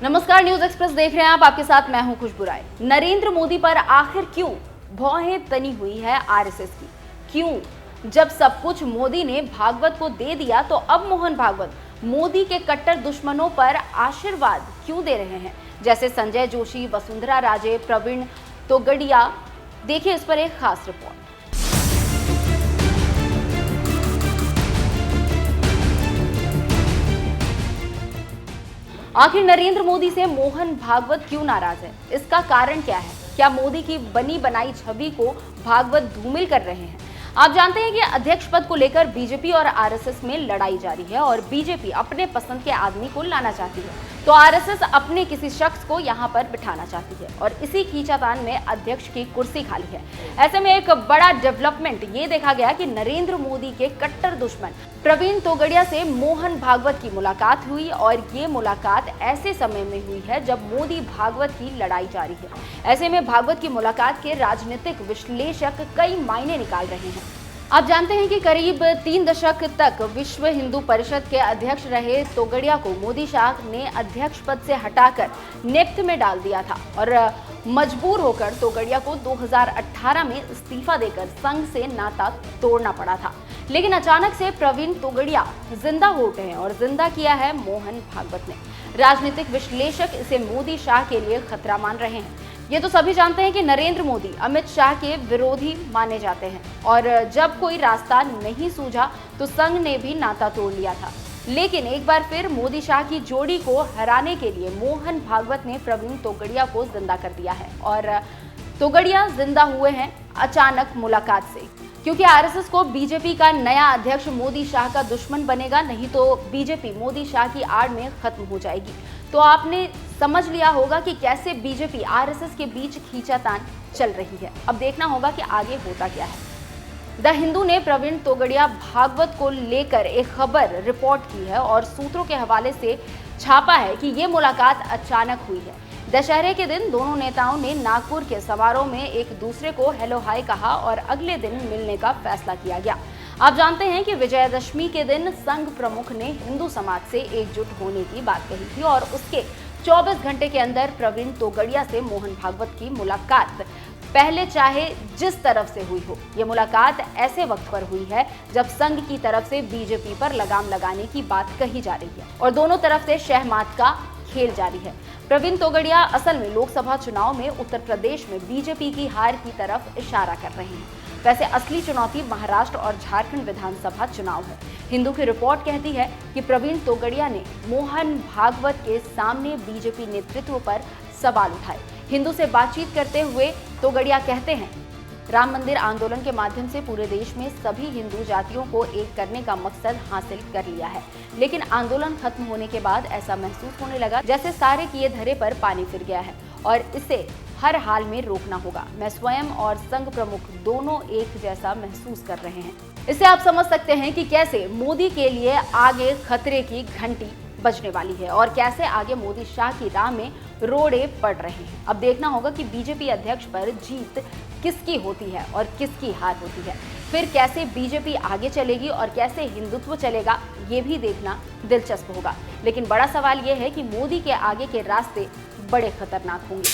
नमस्कार, news express देख रहे हैं आप। आपके साथ मैं हूं खुशबू राय। नरेंद्र मोदी पर आखिर क्यों भौहें तनी हुई है आरएसएस की? क्यों जब सब कुछ मोदी ने भागवत को दे दिया तो अब मोहन भागवत मोदी के कट्टर दुश्मनों पर आशीर्वाद क्यों दे रहे हैं? जैसे संजय जोशी, वसुंधरा राजे, प्रवीण तोगड़िया। देखिए इस पर एक खास रिपोर्ट। आखिर नरेंद्र मोदी से मोहन भागवत क्यों नाराज है? इसका कारण क्या है? क्या मोदी की बनी बनाई छवि को भागवत धूमिल कर रहे हैं? आप जानते हैं कि अध्यक्ष पद को लेकर बीजेपी और आरएसएस में लड़ाई जारी है और बीजेपी अपने पसंद के आदमी को लाना चाहती है तो आरएसएस अपने किसी शख्स को यहां पर बिठाना चाहती है और इसी खींचातान में अध्यक्ष की कुर्सी खाली है। ऐसे में एक बड़ा डेवलपमेंट ये देखा गया कि नरेंद्र मोदी के कट्टर दुश्मन प्रवीण तोगड़िया से मोहन भागवत की मुलाकात हुई और ये मुलाकात ऐसे समय में हुई है जब मोदी भागवत की लड़ाई जारी है। ऐसे में भागवत की मुलाकात के राजनीतिक विश्लेषक कई मायने निकाल रहे हैं। आप जानते हैं कि करीब 3 दशक तक विश्व हिंदू परिषद के अध्यक्ष रहे तोगड़िया को मोदी शाह ने अध्यक्ष पद से हटाकर नेपथ्य में डाल दिया था और मजबूर होकर तोगड़िया को 2018 में इस्तीफा देकर संघ से नाता तोड़ना पड़ा था। लेकिन अचानक से प्रवीण तोगड़िया जिंदा हो उठे हैं और जिंदा किया है मोहन भागवत ने। राजनीतिक विश्लेषक इसे मोदी शाह के लिए खतरा मान रहे हैं। ये तो सभी जानते हैं कि नरेंद्र मोदी अमित शाह के विरोधी माने जाते हैं और जब कोई रास्ता नहीं सूझा तो संघ ने भी नाता तोड़ लिया था। लेकिन एक बार फिर मोदी शाह की जोड़ी को हराने के लिए मोहन भागवत ने प्रवीण तोगड़िया को जिंदा कर दिया है और तोगड़िया जिंदा हुए हैं अचानक मुलाकात से, क्योंकि आरएसएस को बीजेपी का नया अध्यक्ष मोदी शाह का दुश्मन बनेगा, नहीं तो बीजेपी मोदी शाह की आड़ में खत्म हो जाएगी। तो आपने समझ लिया होगा कि कैसे बीजेपी आरएसएस के बीच खींचातान चल रही है। अब देखना होगा कि आगे होता क्या है। द हिंदू ने प्रवीण तोगड़िया भागवत को लेकर एक खबर रिपोर्ट की है और सूत्रों के हवाले से छापा है कि ये मुलाकात अचानक हुई है। दशहरे के दिन दोनों नेताओं ने नागपुर के समारोह में एक दूसरे को हेलो हाय कहा और अगले दिन मिलने का फैसला किया गया। आप जानते हैं कि विजयदशमी के दिन संघ प्रमुख ने हिंदू समाज से एकजुट होने की बात कही थी और उसके 24 घंटे के अंदर प्रवीण तोगड़िया से मोहन भागवत की मुलाकात पहले चाहे जिस तरफ से हुई हो, ये मुलाकात ऐसे वक्त पर हुई है जब संघ की तरफ से बीजेपी पर लगाम लगाने की बात कही जा रही है और दोनों तरफ से शहमात का खेल जारी है। प्रवीण तोगड़िया असल में लोकसभा चुनाव में उत्तर प्रदेश में बीजेपी की हार की तरफ इशारा कर रहे हैं। वैसे असली चुनौती महाराष्ट्र और झारखंड विधानसभा चुनाव है। हिंदू की रिपोर्ट कहती है कि प्रवीण तोगड़िया ने मोहन भागवत के सामने बीजेपी नेतृत्व पर सवाल उठाए। हिंदू से बातचीत करते हुए तोगड़िया कहते हैं, राम मंदिर आंदोलन के माध्यम से पूरे देश में सभी हिंदू जातियों को एक करने का मकसद हासिल कर लिया है, लेकिन आंदोलन खत्म होने के बाद ऐसा महसूस होने लगा जैसे सारे किए धरे पर पानी फिर गया है और इसे हर हाल में रोकना होगा। मैं स्वयं और संघ प्रमुख दोनों एक जैसा महसूस कर रहे हैं। इससे आप समझ सकते हैं कि कैसे मोदी के लिए आगे खतरे की घंटी बजने वाली है और कैसे आगे मोदी शाह की राह में रोड़े पड़ रहे हैं। अब देखना होगा कि बीजेपी अध्यक्ष पर जीत किसकी होती है और किसकी हार होती है। फिर कैसे बीजेपी आगे चलेगी और कैसे हिंदुत्व चलेगा, ये भी देखना दिलचस्प होगा। लेकिन बड़ा सवाल यह है कि मोदी के आगे के रास्ते बड़े खतरनाक होंगे।